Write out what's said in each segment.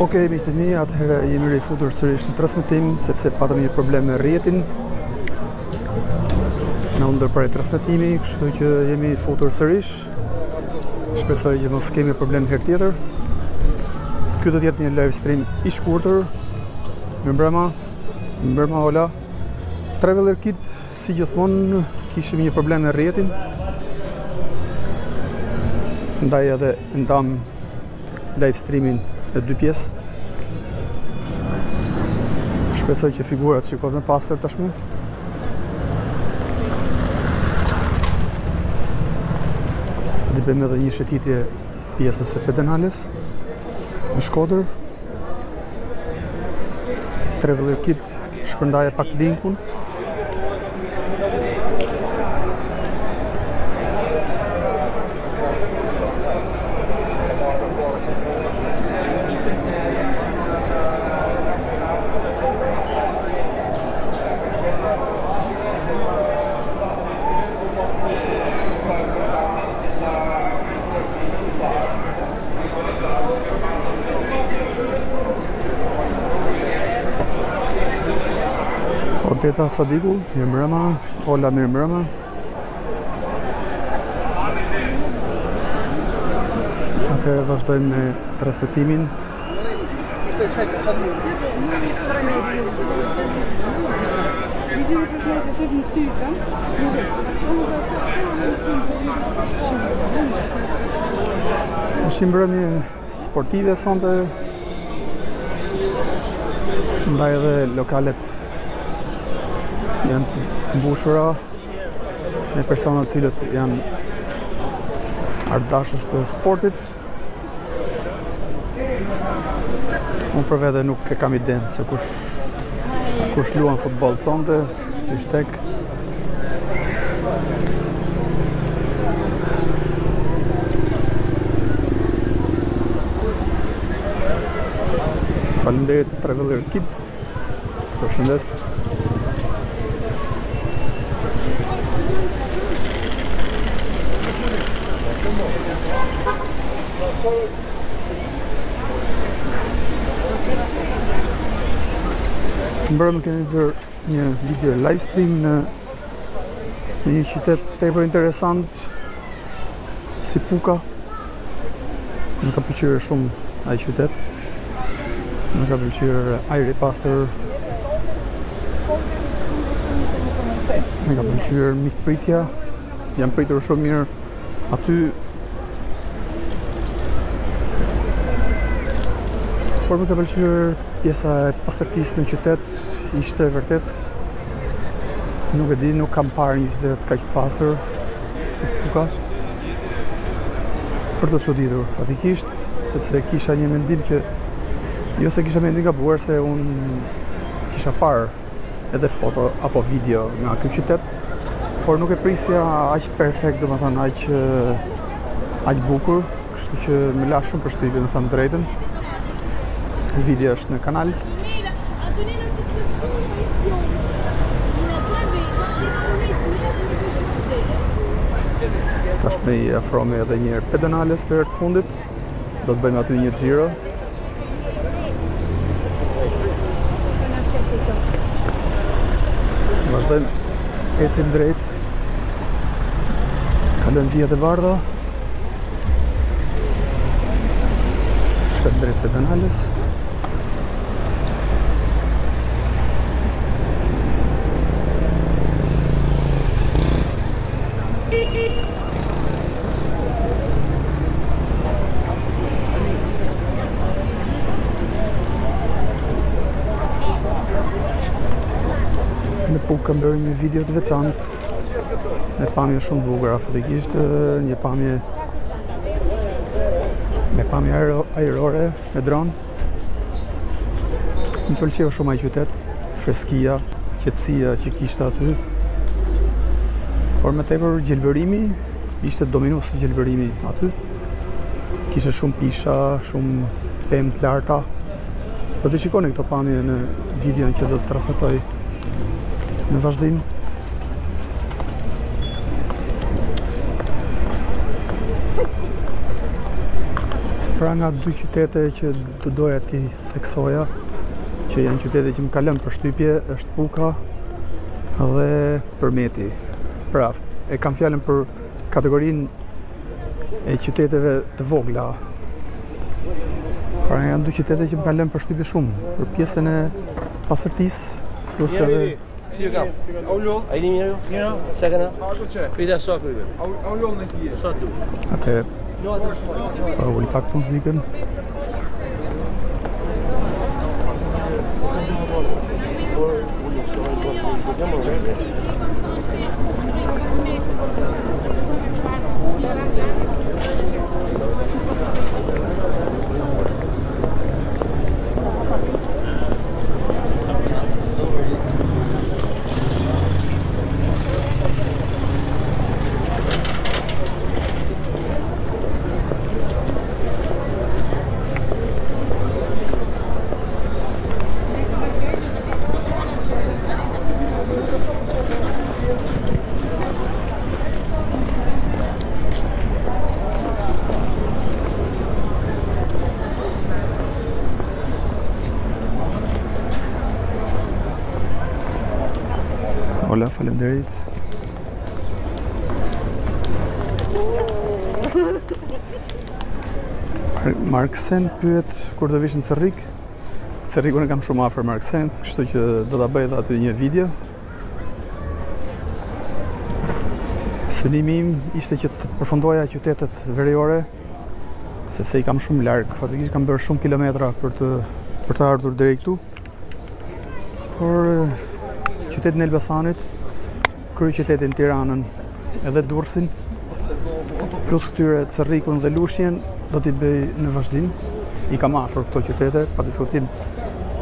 Okej, miqtë e mi, atëherë jemi rifutur sërish në transmetim sepse patëm një problem me rrjetin. Na u ndërprej transmetimi, kështu që jemi futur sërish. Shpresoj që mos kemi problem herë tjetër. Ky do të jetë një live stream i shkurtër. Mirëmbrëma Ola. Traveler Kit, si gjithmonë, kishim një problem me rrjetin. Ndaj edhe ndam live streamin në 2 pjesë. Shpresoj që figurat shikohet më pastër tashmë. Dhe bëjmë edhe një shëtitje pjesës së pedonales në Shkodër. Traveler Kit shpërndaje pak linkun. Teta Sadiku, mirëmbrëma, Ola mirëmbrëma. Atëherë vazhdojmë me transmetimin. Është mbrëmje sportive sonte. Ndaj edhe lokalet janë mbushura me persona të cilët janë ardashës të sportit. Unë për vete nuk e kam idenë se kush luan futboll sonte, qysh tek. Faleminderit Traveler Kit. Përshëndes. Mbrëmë kemi bërë një video live stream në një qytet tepër interesant si Puka. Më ka pëlqyer shumë ai qytet. Më ka pëlqyer ajri i pastër. Më ka pëlqyer mikpritja. Jam pritur shumë mirë aty. Por më ka pëlqyer pjesa e pastërtisë në qytet, ishte vërtet, nuk e di, nuk kam parë një qytet kaq të pastër si Puka. Për të çuditur, fatikisht, sepse kisha një mendim që jo se kisha mendim gabuar, se unë kisha parë edhe foto apo video nga ky qytet, por nuk e prisja aq perfekt, domethënë aq bukur, kështu që më la shumë përshtypje, më thënë drejtën. Video është në kanal. Tashme i afrohemi edhe një herë pedonales për herë të fundit. Do të bëjmë aty një xhiro. Vazhdojmë, ecim drejt. Kalojmë vijat e bardha. Shkojmë drejt pedonales. Në Pukë kam bërë një video të veçantë me pamje shumë bukur, fatikisht një pamje me pamje ajrore me dron. Më pëlqeu shumë ai qytet, freskia, qetësia që kishte aty. Por më tepër gjelbërimi, ishte dominues gjelbërimi aty. Kishte shumë pisha, shumë pemë të larta. Do të shikoni këto pamje në videon që do të transmetoj në vazhdim. Pra nga dy qytete që të doja t'i theksoja, që janë qytete që më ka lënë përshtypje, është Puka dhe Përmeti. Pra, e kam fjalën për kategorinë e qyteteve të vogla. Pra janë dy qytete që më kanë lënë përshtypje shumë, për pjesën e pasërtisë, plus edhe Si ju kam? Au lol? Ai mirë ju? Mirë. Çka kanë? Pita sa kryve. Au lol në kia. Sa tu? atëherë pa ul pak muzikën. Ola, faleminderit. Marksen pyet kur do vish në Cerrik. Cerrikun e kam shumë afër Marksen, kështu që do ta bëj edhe aty një video. Synimi im ishte që të përfundoja qytetet veriore, sepse i kam shumë larg, fatikisht kam bërë shumë kilometra për të ardhur deri këtu. Por qytetin e Elbasanit, kryeqytetin Tiranën edhe Durrësin, plus këtyre Cerrikun dhe Lushnjën, do t'i bëj në vazhdim. I kam afër këto qytete, pa diskutim,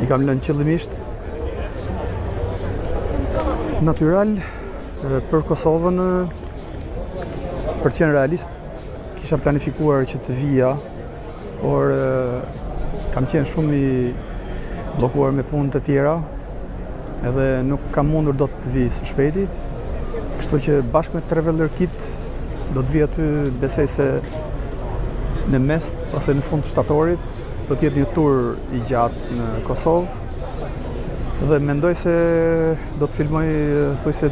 i kam lënë qëllimisht. Natyral, për Kosovën, për të qenë realist, kisha planifikuar që të vija, por kam qenë shumë i bllokuar me punë të tjera, edhe nuk kam mundur do të vi së shpejti, kështu që bashkë me Traveler Kit do të vi aty, besoj se në mes ose në fund të shtatorit do të jetë një tur i gjatë në Kosovë dhe mendoj se do të filmoj thujse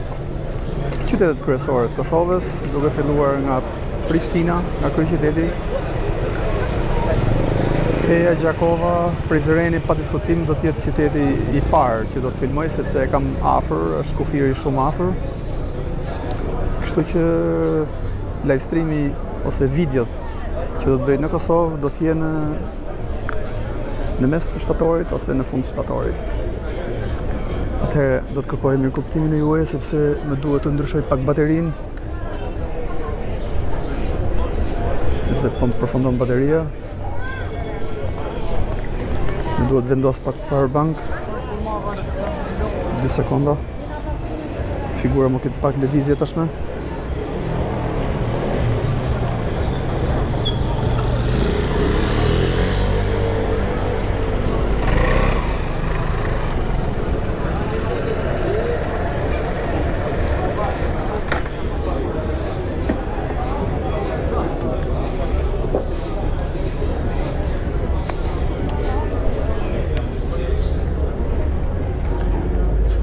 qytetet kryesore të Kosovës, duke filluar nga Prishtina, nga kryeqyteti, Peja, Gjakova, Prizreni, pa diskutim do të jetë qyteti i parë që do të filmoj, sepse e kam afër, është kufiri shumë afër. Kështu që livestreami ose videot që do të bëj në Kosovë do të jenë në mes të shtatorit ose në fund të shtatorit. Atëherë do të kërkoj mirëkuptimin e juaj, sepse më duhet të ndryshoj pak baterinë, sepse po më përfundon bateria. Më duhet vendos pak powerbank. 2 sekonda. Figura më këtë pak lëvizje tashme.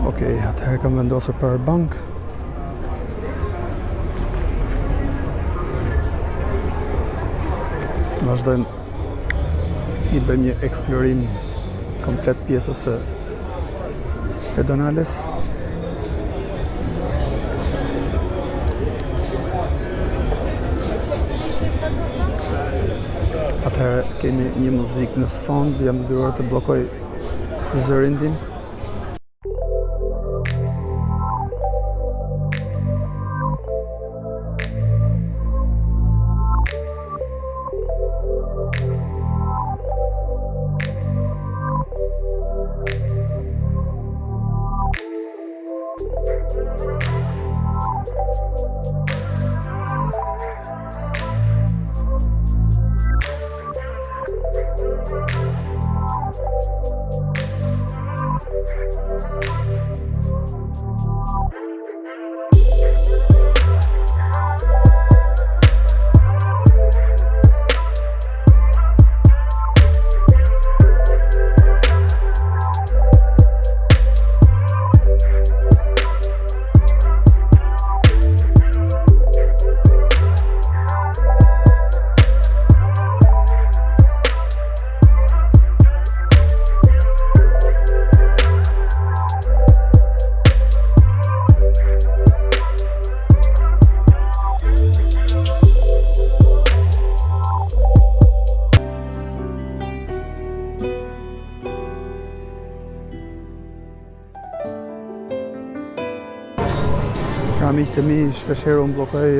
Okej, atëherë kam vendosur powerbank. Vazhdojmë i bëjmë një eksplorim komplet pjesës së pedonales. Atëherë kemi një muzikë në sfond, jam detyruar të bllokoj zërin tim. miqtë e mi shpeshherë unë bllokoj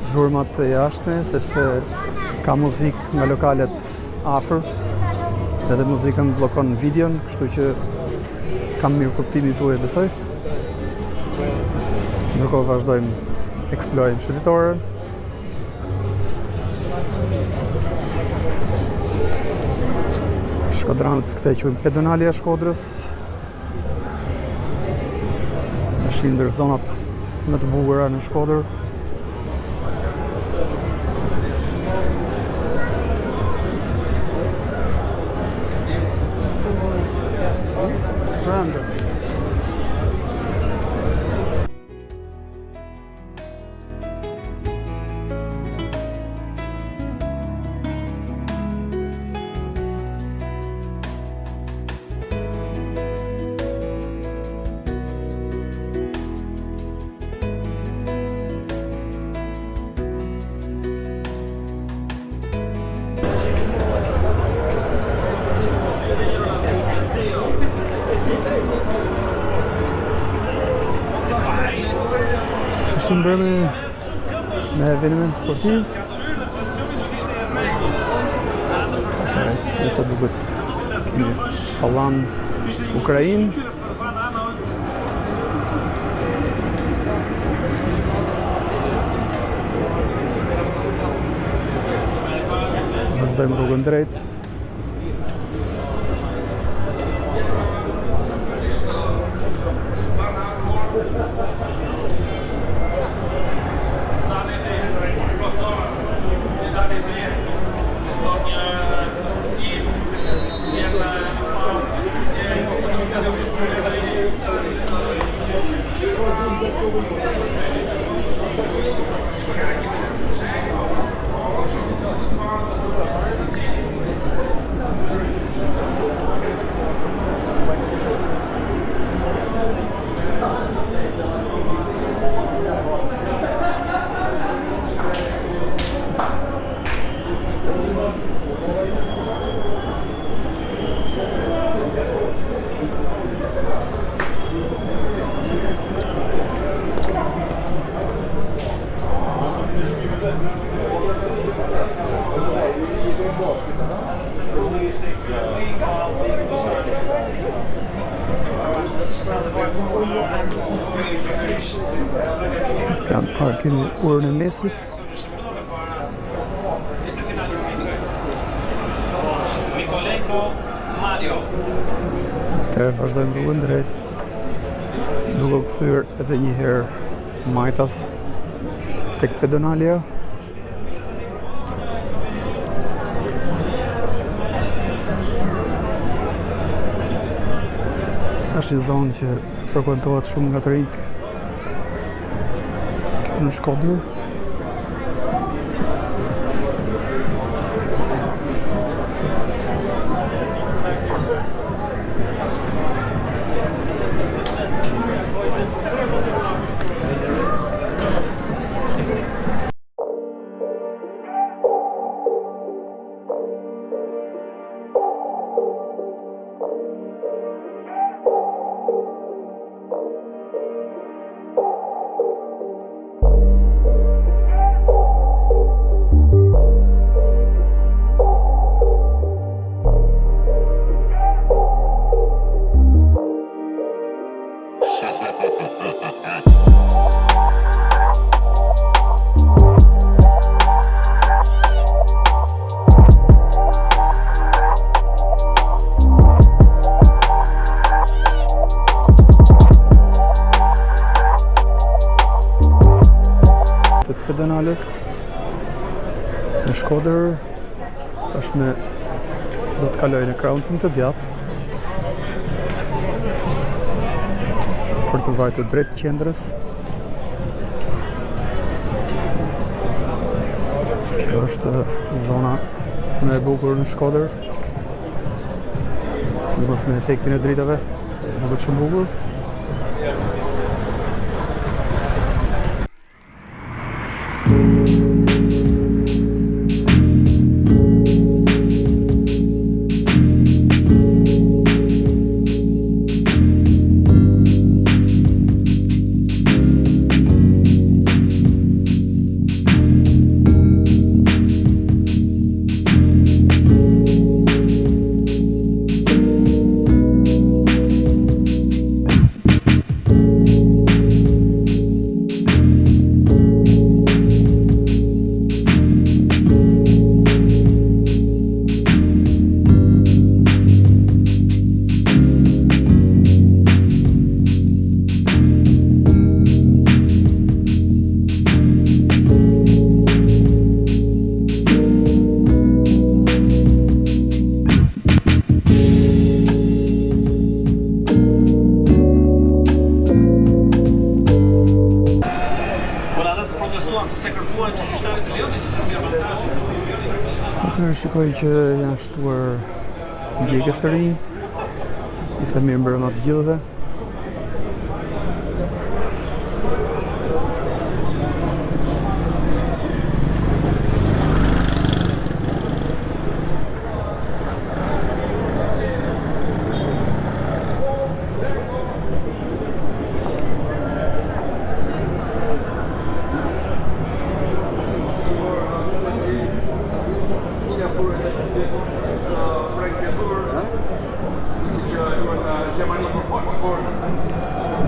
zhurmat e jashtme sepse ka muzikë nga lokalet afër, edhe muzikën bllokon videon, kështu që kam mirë kuptimin tuaj, besoj. Ndërkohë vazhdojmë eksplorojmë shëritorën. Shkodranët këte quajmë pedonalja e Shkodrës. Është një ndër zonat më të bukura në Shkodër. Shumë bërë me eveniment sportiv. Nëse duket një pallan Ukrainë. Vazhdojmë rrugën drejt. Kanë parë kemi urën e mesit. Të vazhdojmë rrugën drejt, duke u kthyer edhe një herë majtas tek pedonalja. Është një zonë që frekuentohet shumë nga të rinjt në Shkodër. Pedonales në Shkodër, tashme do të kaloj në krauntin të djathtë për të vajtur drejt qendrës. Kjo është zona më e bukur në Shkodër, sidomos me efektin e dritave, duket shumë bukur. Atëherë shikoj që janë shtuar ndjekës të rinj. I them mirë mbrëma të gjithëve.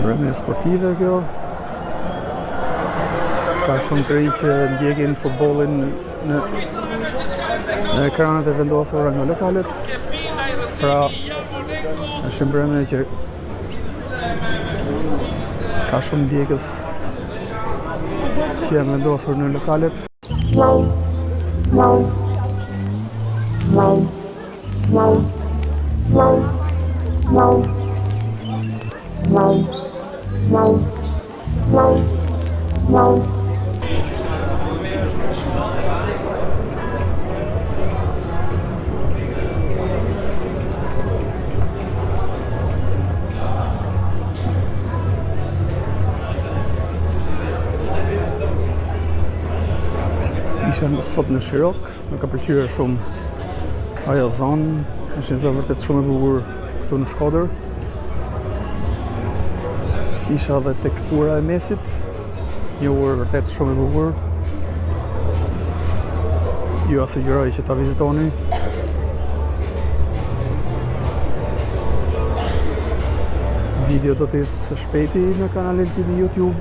Mbrëmje sportive kjo. Ka shumë të rinj që ndjekin futbollin në ekranet e vendosura nga lokalet. Pra, është mbrëmje që ka shumë ndjekës që janë vendosur në lokalet. Isha sot në Shirok, më ka pëlqyer shumë ajo zonë, është një zonë vërtet shumë e bukur këtu në Shkodër. Isha edhe tek ura e mesit, një urë vërtet shumë e bukur. Ju asugjeroj që ta vizitoni. Video do të jetë së shpejti në kanalin tim në YouTube.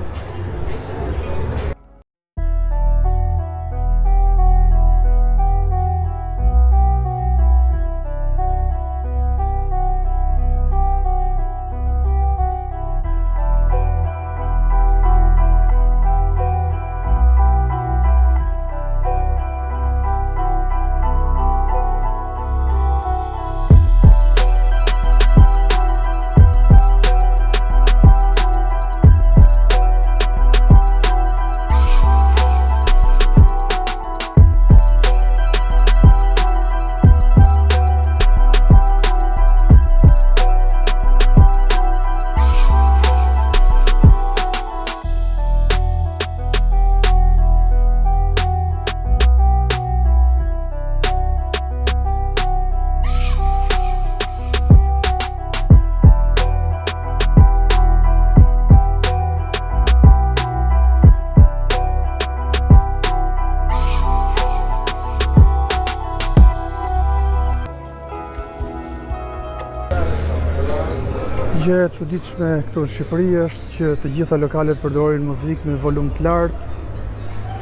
Gjë e çuditshme këtu në Shqipëri është që të gjitha lokalet përdorin muzikë me volum të lartë,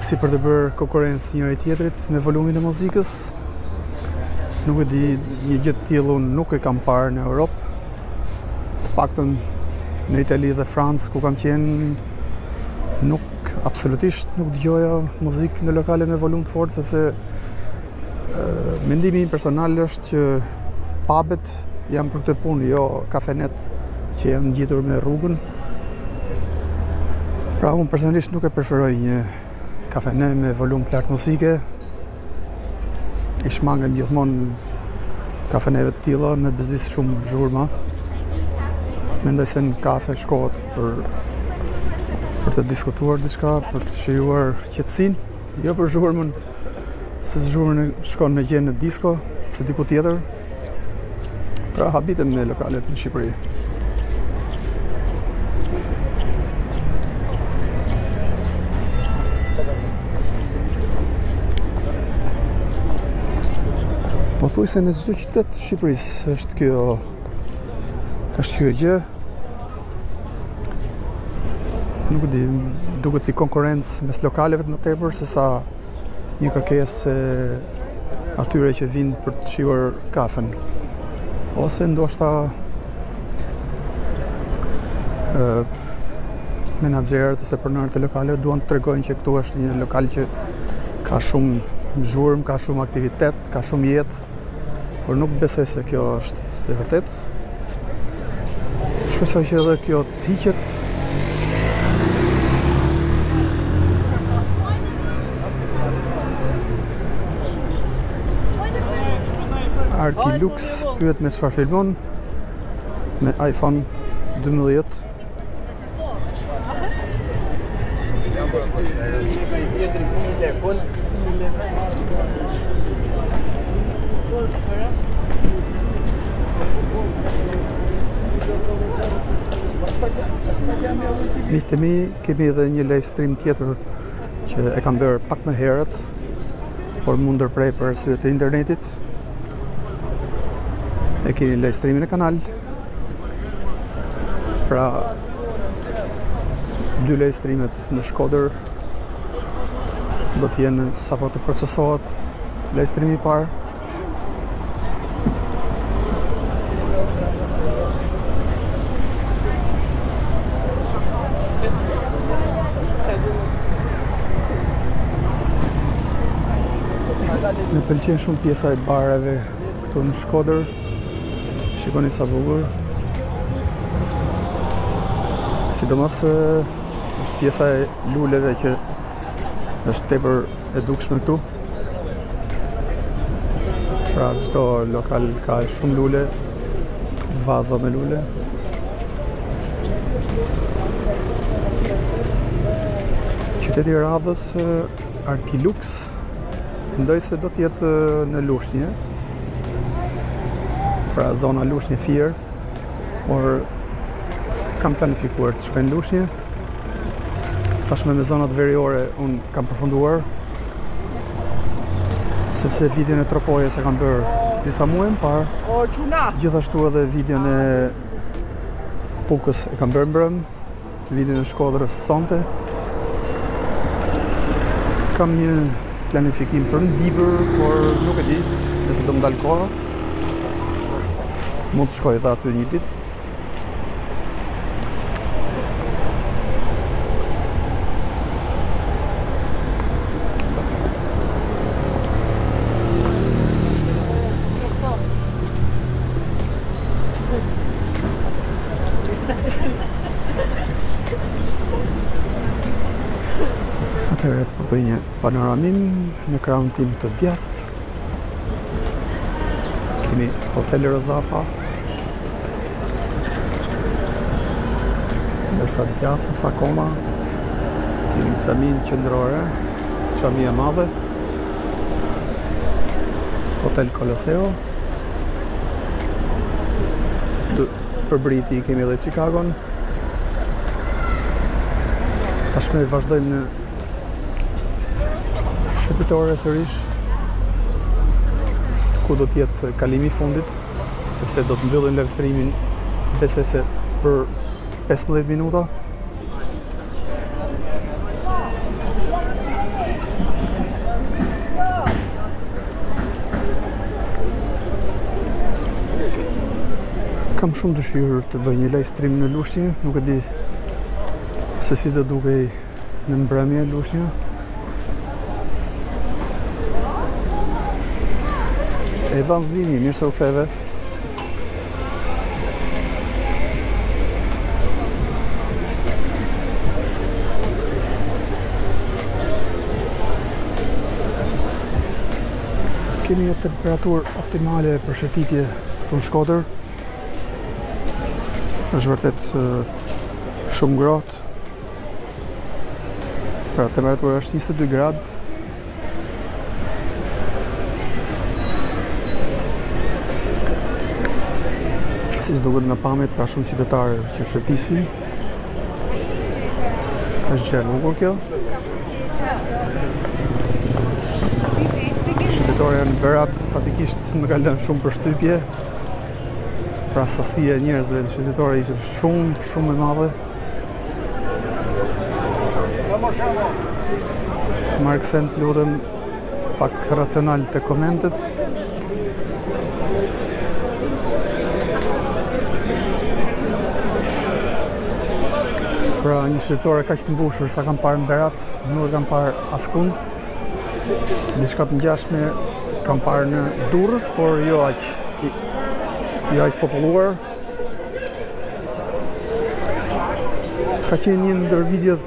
si për të bërë konkurrencë njëri tjetrit me volumin e muzikës. Nuk e di, një gjë të tillë unë nuk e kam parë në Europë. Të paktën në Itali dhe Francë ku kam qenë, absolutisht nuk dëgjoja muzikë në lokale me volum të fortë, sepse mendimi im personal është që pubet janë për këtë punë, jo kafenet që janë ngjitur me rrugën. Pra unë personalisht nuk e preferoj një kafene me volum të lartë muzike. I shmangem gjithmonë kafeneve të tilla me bezdis shumë zhurma. Mendoj se në kafe shkohet për të diskutuar diçka, për të shijuar qetësinë, jo për zhurmën, se zhurmën shkon me gjë në disko, se diku tjetër. Pra habitem me lokalet në Shqipëri. Pothuajse në çdo qytet të Shqipërisë është kjo gjë. Nuk di, duket si konkurrencë mes lokaleve më tepër se sa një kërkesë atyre që vinë për të shijuar kafen. Ose ndoshta menaxherët ose pronarët e lokaleve duan të tregojnë që këtu është një lokal që ka shumë zhurmë, ka shumë aktivitet, ka shumë jetë, por nuk besoj se kjo është e vërtet. Shpresoj që edhe kjo të hiqet. Artilux pyet me çfarë filmon me iPhone 12. Miqtë mi, kemi edhe një live stream tjetër që e kam bërë pak më herët, por më ndërprej për arsye të internetit. E keni live streamin e kanal. Pra, 2 live streamet në Shkodër do të jenë sapo të procesohet live streami i parë. Më pëlqen shumë pjesa e bareve këtu në Shkodër. Shikoni sa bukur. Sidomos është pjesa e luleve që është tepër e dukshme këtu. Pra çdo lokal ka shumë lule, vaza me lule. Qyteti i Radhës, Artilux, mendoj se do të jetë në Lushnjë. Pra zona Lushnjë Fier, por kam planifikuar të shkoj në Lushnjë. Tashme me zonat veriore unë kam përfunduar, sepse videon e Tropojes e kam bërë disa muaj më parë. Gjithashtu edhe videon e Pukës e kam bërë mbrëm, videon e Shkodrës sonte. Kam një planifikim për në Dibër, por nuk e di, nëse do më dalë koha. Mund të shkoj edhe aty një ditë. Atëherë po bëj një panoramim në krahun tim të djathtë. Kemi Hoteli Rozafa, ndërsa djathës akoma kemi xhamin qendrore, xhami e madhe, Hotel Colosseo. Përbriti kemi edhe Chicagon. Tashme vazhdojmë në shëtitore sërish, ku do t'jetë kalimi i fundit, sepse do të mbyllim live streamin besoj se për 15 minuta. Kam shumë dëshirë të bëj një live stream në Lushnjë, nuk e di se si do dukej në mbrëmje Lushnjë. E Vans Dini, mirë se u ktheve. Kemi një temperaturë optimale për shëtitje të në Shkodër. Është vërtet shumë ngrohtë. Pra temperatura është 22 gradë. Si duket nga pamjet, ka shumë qytetarë që shëtisin. Është gjë e bukur kjo. Shëtitoria në Berat fatikisht më ka lënë shumë përshtypje. Pra sasia e njerëzve në shëtitore ishte shumë e madhe. Marksen, të lutem pak racional të komentet. Pra një shëtitore kaq të mbushur sa kam parë në Berat, nuk e kam parë askund. Diçka të ngjashme kam parë në Durrës, por jo aq populluar. Ka qenë një ndër videot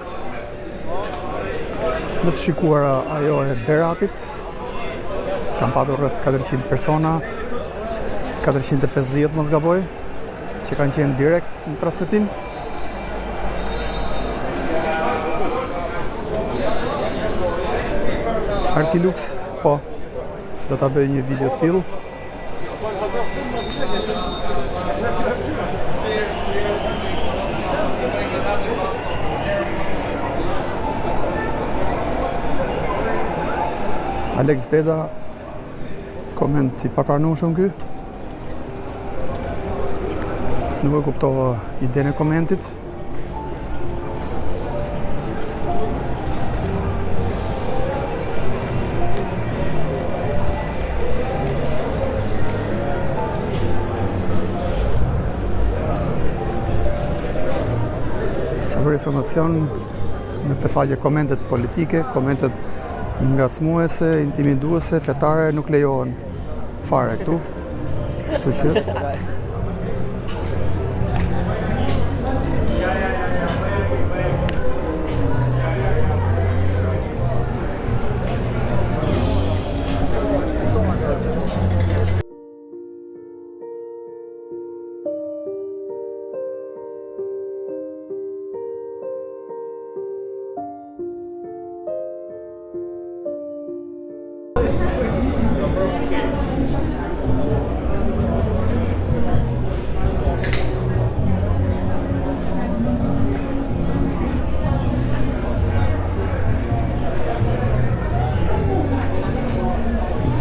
më të shikuara ajo e Beratit. Kam patur rreth 400 persona 450 mos gaboj, që kanë qenë direkt në transmetim. Artilux, po, do ta bëj një video të tillë. Alex Deda, koment i papranueshëm ky. Nuk e kuptova idenë e komentit. Sa për informacion në këtë faqe komentet politike, komentet ngacmuese, intimiduese, fetare nuk lejohen fare këtu. Kështu që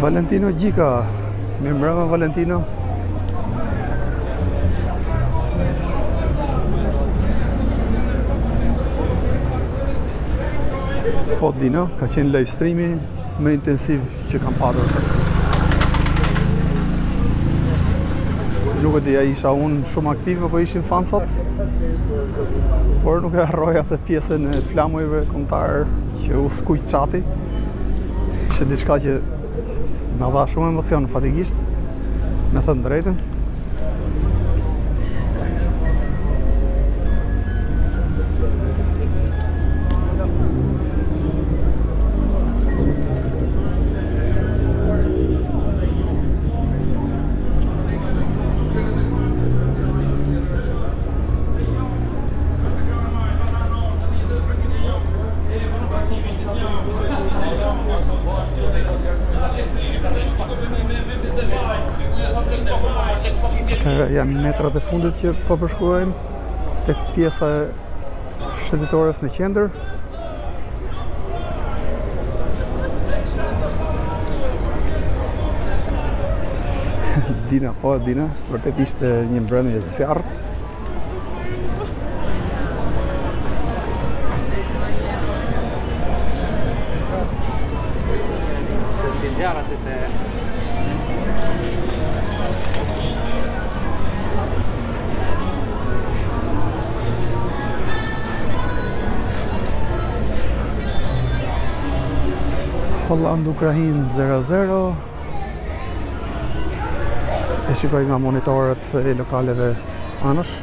Valentino Gjika, mirëmbrëma Valentino. Po Dino, ka qenë live streami më intensiv që kam patur. Nuk e di, isha unë shumë aktiv apo ishin fansat, por nuk e harroj atë pjesën e flamujve kombëtar që u skuq çati. Ishte diçka që na dha shumë emocion fatikisht, me thënë drejtën. Janë metrat e fundit që po përshkruajmë tek pjesa e shëndetores në qendër. Dina, po Dina, vërtet ishte një mbrëmje zjarrt. Holland-Ukrainë 0-0. E shikoj nga monitorët e lokaleve anësh.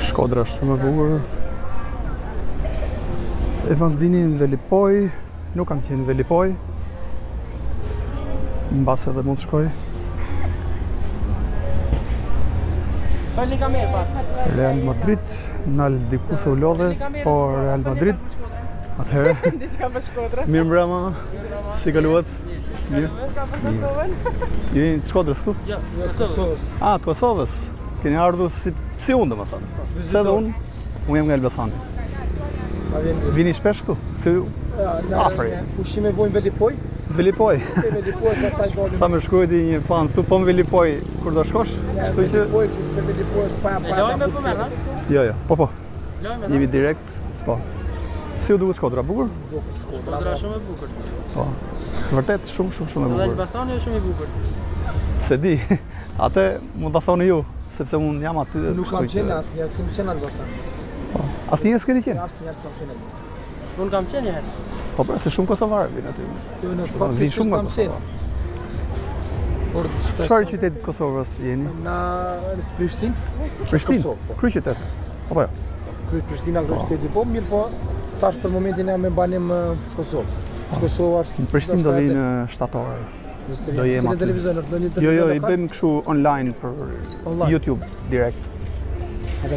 Shkodra është shumë e bukur. Evansdini në Velipoj, nuk kam qenë në Velipoj. Mbas edhe mund të shkoj. Real Madrid, nal diku se u lodhe, po Real Madrid. Atëherë. Mirë mbrëma. Si kaluat? Mirë. Ju jeni të Shkodrës këtu? Ja, të Kosovës. Ah, të Kosovës. Keni ardhur si unë, domethënë. Se dhe unë jam nga Elbasani. Vini shpesh këtu? Si afër. Pushime vojnë Velipoj? Velipoj. Sa më shkruajti një fan këtu, po në Velipoj kur do shkosh? Kështu që Velipoj pa. Jo, po. Jemi direkt, po. Si u duket Shkodra, bukur? Shkodra shumë e bukur. Po. Vërtet shumë e bukur. Dhe Elbasani është shumë i bukur. Se di. Atë mund ta thoni ju. sepse unë jam aty. Nuk kam qenë asnjëherë, s'kem qenë në Elbasan. Asnjëherë s'keni qenë? Asnjëherë s'kam qenë në Elbasan. Unë kam qenë një herë. Po pra, se shumë kosovarë vinë aty. Jo, në fakt Vinë shumë s'kam qenë. Por Çfarë qytetit të Kosovës jeni? Na Prishtinë? Prishtinë, Kosovë, po. kryeqytet. Apo jo? Prishtina kryeqyteti po, mirë po. Tash për momentin jam me banim Kosovë. Kosova është Në Prishtinë do vinë shtator. Nëse Do jem vjen aty. televizor, në një Jo, televizor. i bëjmë kështu online për Online. YouTube direkt.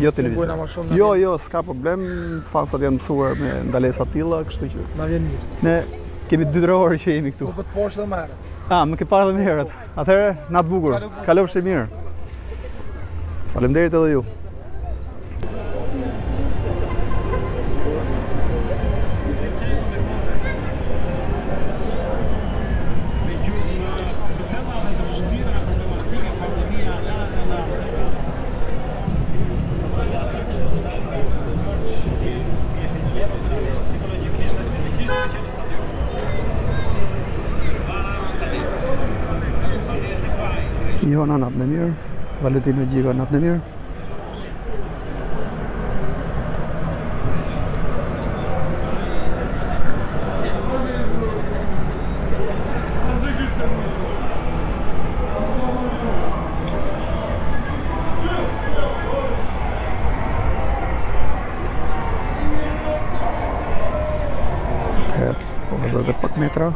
Jo televizor. Jo, s'ka problem, fansat janë mësuar me ndalesa të tilla, kështu që Na vjen mirë. ne kemi 2 orë që jemi këtu. Po të poshtë dhe më herët. Më ke parë edhe më herët. Atëherë, natë bukur. Kalofshi mirë. Faleminderit edhe ju. Jona natën e mirë, Valentino Gjiga natën e mirë. Po vazhdoj dhe pak metra.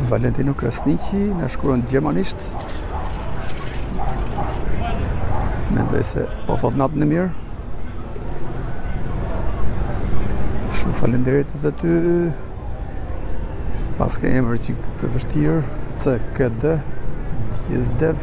Valentino Krasniqi na shkruan gjermanisht. Mendoj se po thot natën e mirë. Shumë faleminderit edhe ty. Pas ka emër që të vështirë, CKD, Dev.